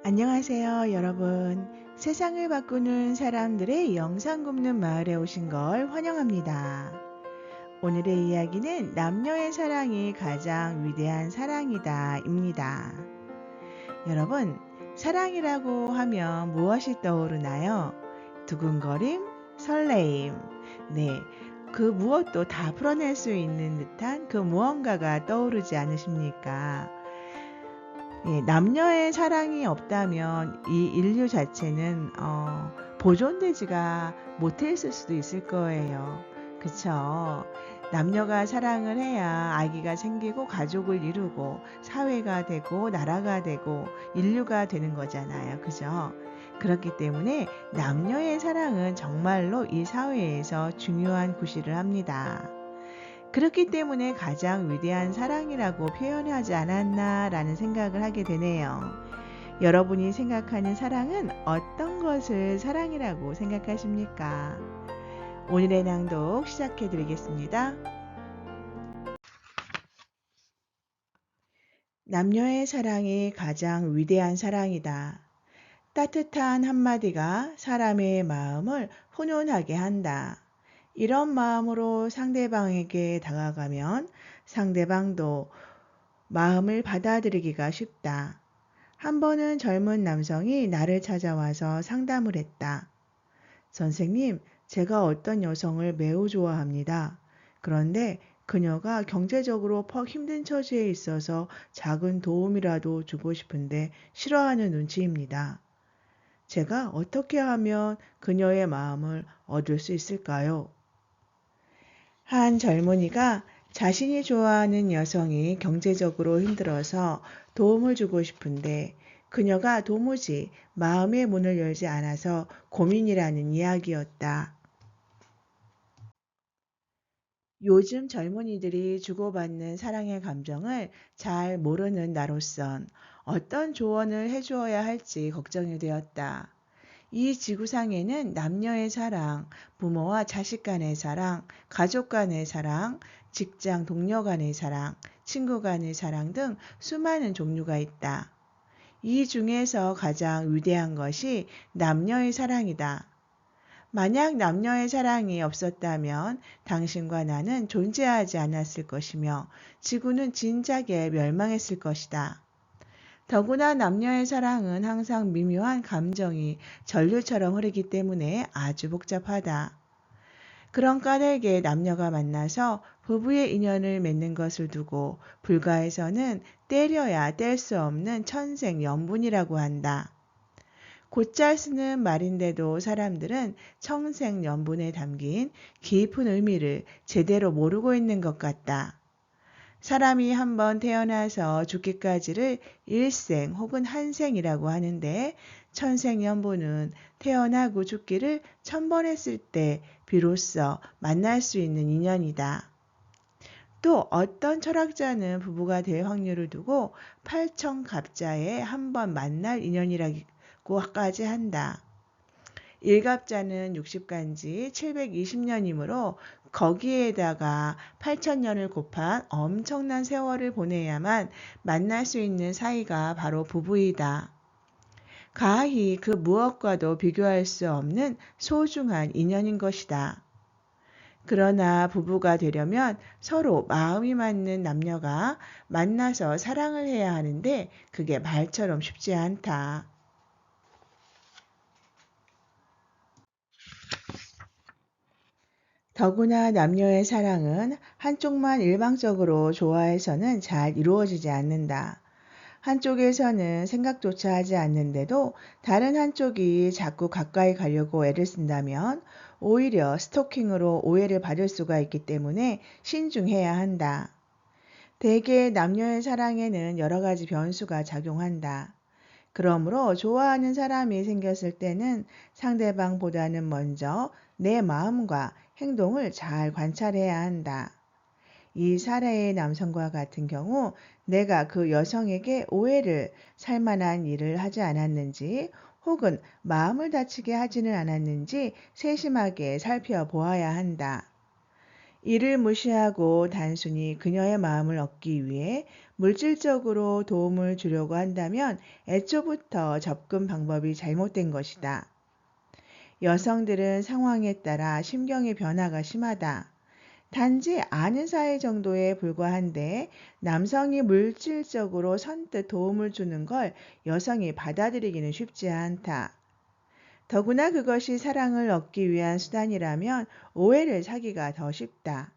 안녕하세요, 여러분. 세상을 바꾸는 사람들의 영상 굽는 마을에 오신 걸 환영합니다. 오늘의 이야기는 남녀의 사랑이 가장 위대한 사랑이다입니다. 여러분, 사랑이라고 하면 무엇이 떠오르나요? 두근거림, 설레임. 네, 그 무엇도 다 풀어낼 수 있는 듯한 그 무언가가 떠오르지 않으십니까? 예, 남녀의 사랑이 없다면 이 인류 자체는 보존되지가 못했을 수도 있을 거예요. 그쵸? 남녀가 사랑을 해야 아기가 생기고 가족을 이루고 사회가 되고 나라가 되고 인류가 되는 거잖아요. 그죠? 그렇기 때문에 남녀의 사랑은 정말로 이 사회에서 중요한 구실을 합니다. 그렇기 때문에 가장 위대한 사랑이라고 표현하지 않았나라는 생각을 하게 되네요. 여러분이 생각하는 사랑은 어떤 것을 사랑이라고 생각하십니까? 오늘의 낭독 시작해 드리겠습니다. 남녀의 사랑이 가장 위대한 사랑이다. 따뜻한 한마디가 사람의 마음을 훈훈하게 한다. 이런 마음으로 상대방에게 다가가면 상대방도 마음을 받아들이기가 쉽다. 한 번은 젊은 남성이 나를 찾아와서 상담을 했다. 선생님, 제가 어떤 여성을 매우 좋아합니다. 그런데 그녀가 경제적으로 퍽 힘든 처지에 있어서 작은 도움이라도 주고 싶은데 싫어하는 눈치입니다. 제가 어떻게 하면 그녀의 마음을 얻을 수 있을까요? 한 젊은이가 자신이 좋아하는 여성이 경제적으로 힘들어서 도움을 주고 싶은데 그녀가 도무지 마음의 문을 열지 않아서 고민이라는 이야기였다. 요즘 젊은이들이 주고받는 사랑의 감정을 잘 모르는 나로선 어떤 조언을 해주어야 할지 걱정이 되었다. 이 지구상에는 남녀의 사랑, 부모와 자식 간의 사랑, 가족 간의 사랑, 직장 동료 간의 사랑, 친구 간의 사랑 등 수많은 종류가 있다. 이 중에서 가장 위대한 것이 남녀의 사랑이다. 만약 남녀의 사랑이 없었다면 당신과 나는 존재하지 않았을 것이며 지구는 진작에 멸망했을 것이다. 더구나 남녀의 사랑은 항상 미묘한 감정이 전류처럼 흐르기 때문에 아주 복잡하다. 그런 까닭에 남녀가 만나서 부부의 인연을 맺는 것을 두고 불가에서는 때려야 뗄 수 없는 천생연분이라고 한다. 곧잘 쓰는 말인데도 사람들은 청생연분에 담긴 깊은 의미를 제대로 모르고 있는 것 같다. 사람이 한번 태어나서 죽기까지를 일생 혹은 한생이라고 하는데 천생연분은 태어나고 죽기를 1000번 했을 때 비로소 만날 수 있는 인연이다. 또 어떤 철학자는 부부가 될 확률을 두고 팔천갑자에 한 번 만날 인연이라고까지 한다. 일갑자는 60간지 720년이므로 거기에다가 8천년을 곱한 엄청난 세월을 보내야만 만날 수 있는 사이가 바로 부부이다. 가히 그 무엇과도 비교할 수 없는 소중한 인연인 것이다. 그러나 부부가 되려면 서로 마음이 맞는 남녀가 만나서 사랑을 해야 하는데 그게 말처럼 쉽지 않다. 더구나 남녀의 사랑은 한쪽만 일방적으로 좋아해서는 잘 이루어지지 않는다. 한쪽에서는 생각조차 하지 않는데도 다른 한쪽이 자꾸 가까이 가려고 애를 쓴다면 오히려 스토킹으로 오해를 받을 수가 있기 때문에 신중해야 한다. 대개 남녀의 사랑에는 여러 가지 변수가 작용한다. 그러므로 좋아하는 사람이 생겼을 때는 상대방보다는 먼저 내 마음과 행동을 잘 관찰해야 한다. 이 사례의 남성과 같은 경우 내가 그 여성에게 오해를 살 만한 일을 하지 않았는지 혹은 마음을 다치게 하지는 않았는지 세심하게 살펴보아야 한다. 이를 무시하고 단순히 그녀의 마음을 얻기 위해 물질적으로 도움을 주려고 한다면 애초부터 접근 방법이 잘못된 것이다. 여성들은 상황에 따라 심경의 변화가 심하다. 단지 아는 사이 정도에 불과한데 남성이 물질적으로 선뜻 도움을 주는 걸 여성이 받아들이기는 쉽지 않다. 더구나 그것이 사랑을 얻기 위한 수단이라면 오해를 사기가 더 쉽다.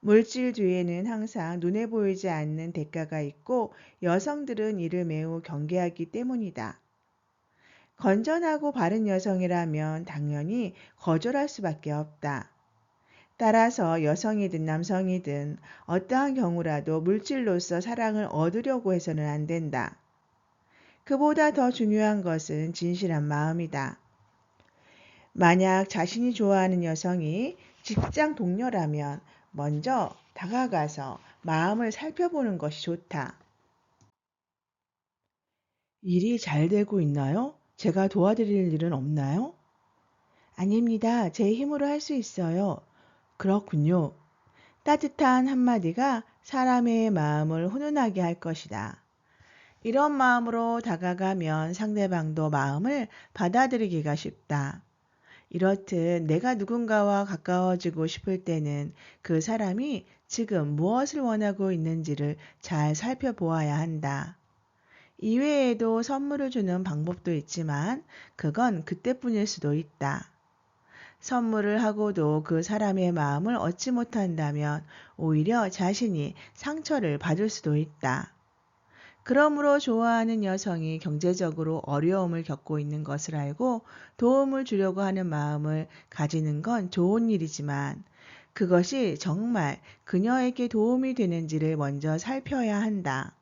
물질 뒤에는 항상 눈에 보이지 않는 대가가 있고 여성들은 이를 매우 경계하기 때문이다. 건전하고 바른 여성이라면 당연히 거절할 수밖에 없다. 따라서 여성이든 남성이든 어떠한 경우라도 물질로서 사랑을 얻으려고 해서는 안 된다. 그보다 더 중요한 것은 진실한 마음이다. 만약 자신이 좋아하는 여성이 직장 동료라면 먼저 다가가서 마음을 살펴보는 것이 좋다. 일이 잘 되고 있나요? 제가 도와드릴 일은 없나요? 아닙니다. 제 힘으로 할 수 있어요. 그렇군요. 따뜻한 한마디가 사람의 마음을 훈훈하게 할 것이다. 이런 마음으로 다가가면 상대방도 마음을 받아들이기가 쉽다. 이렇듯 내가 누군가와 가까워지고 싶을 때는 그 사람이 지금 무엇을 원하고 있는지를 잘 살펴보아야 한다. 이외에도 선물을 주는 방법도 있지만 그건 그때뿐일 수도 있다. 선물을 하고도 그 사람의 마음을 얻지 못한다면 오히려 자신이 상처를 받을 수도 있다. 그러므로 좋아하는 여성이 경제적으로 어려움을 겪고 있는 것을 알고 도움을 주려고 하는 마음을 가지는 건 좋은 일이지만 그것이 정말 그녀에게 도움이 되는지를 먼저 살펴야 한다.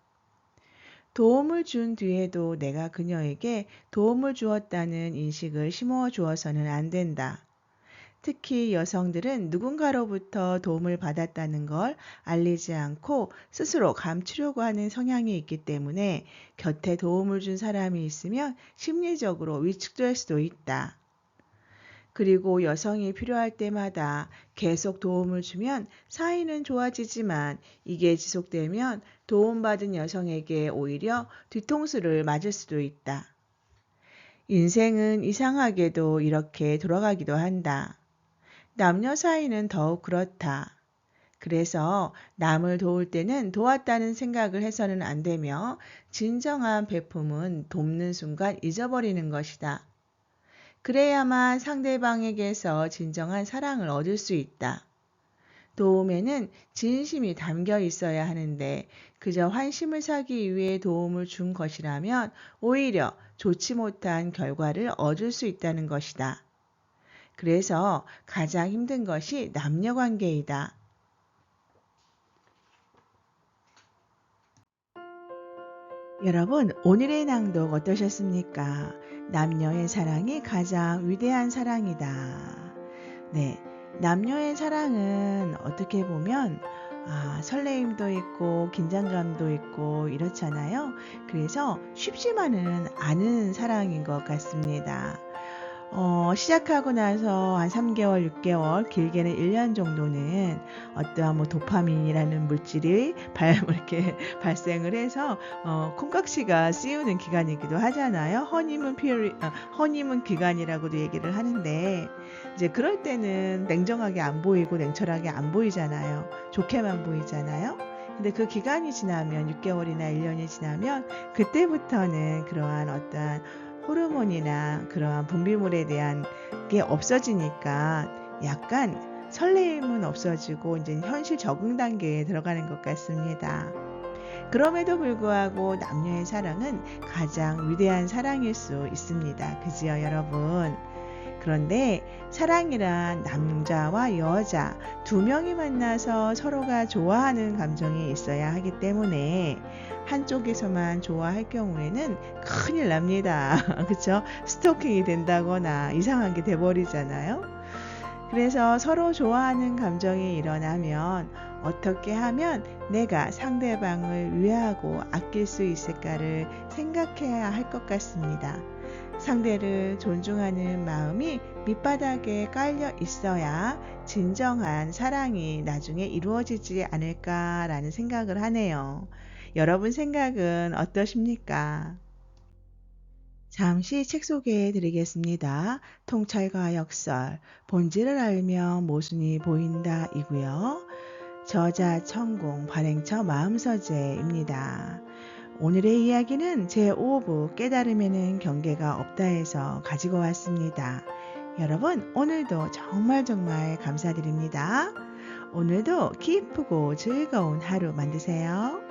도움을 준 뒤에도 내가 그녀에게 도움을 주었다는 인식을 심어 주어서는 안 된다. 특히 여성들은 누군가로부터 도움을 받았다는 걸 알리지 않고 스스로 감추려고 하는 성향이 있기 때문에 곁에 도움을 준 사람이 있으면 심리적으로 위축될 수도 있다. 그리고 여성이 필요할 때마다 계속 도움을 주면 사이는 좋아지지만 이게 지속되면 도움받은 여성에게 오히려 뒤통수를 맞을 수도 있다. 인생은 이상하게도 이렇게 돌아가기도 한다. 남녀 사이는 더욱 그렇다. 그래서 남을 도울 때는 도왔다는 생각을 해서는 안 되며 진정한 베품은 돕는 순간 잊어버리는 것이다. 그래야만 상대방에게서 진정한 사랑을 얻을 수 있다. 도움에는 진심이 담겨 있어야 하는데 그저 환심을 사기 위해 도움을 준 것이라면 오히려 좋지 못한 결과를 얻을 수 있다는 것이다. 그래서 가장 힘든 것이 남녀 관계이다. 여러분, 오늘의 낭독 어떠셨습니까? 남녀의 사랑이 가장 위대한 사랑이다. 네, 남녀의 사랑은 어떻게 보면 설레임도 있고 긴장감도 있고 이렇잖아요. 그래서 쉽지만은 않은 사랑인 것 같습니다. 시작하고 나서 한 3개월, 6개월, 길게는 1년 정도는 어떠한 도파민이라는 물질이 이렇게 발생을 해서 콩깍지가 씌우는 기간이기도 하잖아요. 허니문 기간이라고도 얘기를 하는데 이제 그럴 때는 냉정하게 안 보이고 냉철하게 안 보이잖아요. 좋게만 보이잖아요. 근데 그 기간이 지나면 6개월이나 1년이 지나면 그때부터는 그러한 어떠한 호르몬이나 그러한 분비물에 대한 게 없어지니까 약간 설레임은 없어지고 이제 현실 적응 단계에 들어가는 것 같습니다. 그럼에도 불구하고 남녀의 사랑은 가장 위대한 사랑일 수 있습니다. 그지요, 여러분? 그런데 사랑이란 남자와 여자 두 명이 만나서 서로가 좋아하는 감정이 있어야 하기 때문에 한쪽에서만 좋아할 경우에는 큰일 납니다. 그렇죠? 스토킹이 된다거나 이상하게 돼버리잖아요. 그래서 서로 좋아하는 감정이 일어나면 어떻게 하면 내가 상대방을 위하고 아낄 수 있을까를 생각해야 할 것 같습니다. 상대를 존중하는 마음이 밑바닥에 깔려 있어야 진정한 사랑이 나중에 이루어지지 않을까라는 생각을 하네요. 여러분 생각은 어떠십니까? 잠시 책 소개해 드리겠습니다. 통찰과 역설, 본질을 알면 모순이 보인다 이고요. 저자 천공, 발행처 마음서재입니다. 오늘의 이야기는 제5부 깨달음에는 경계가 없다에서 가지고 왔습니다. 여러분 오늘도 정말 감사드립니다. 오늘도 기쁘고 즐거운 하루 만드세요.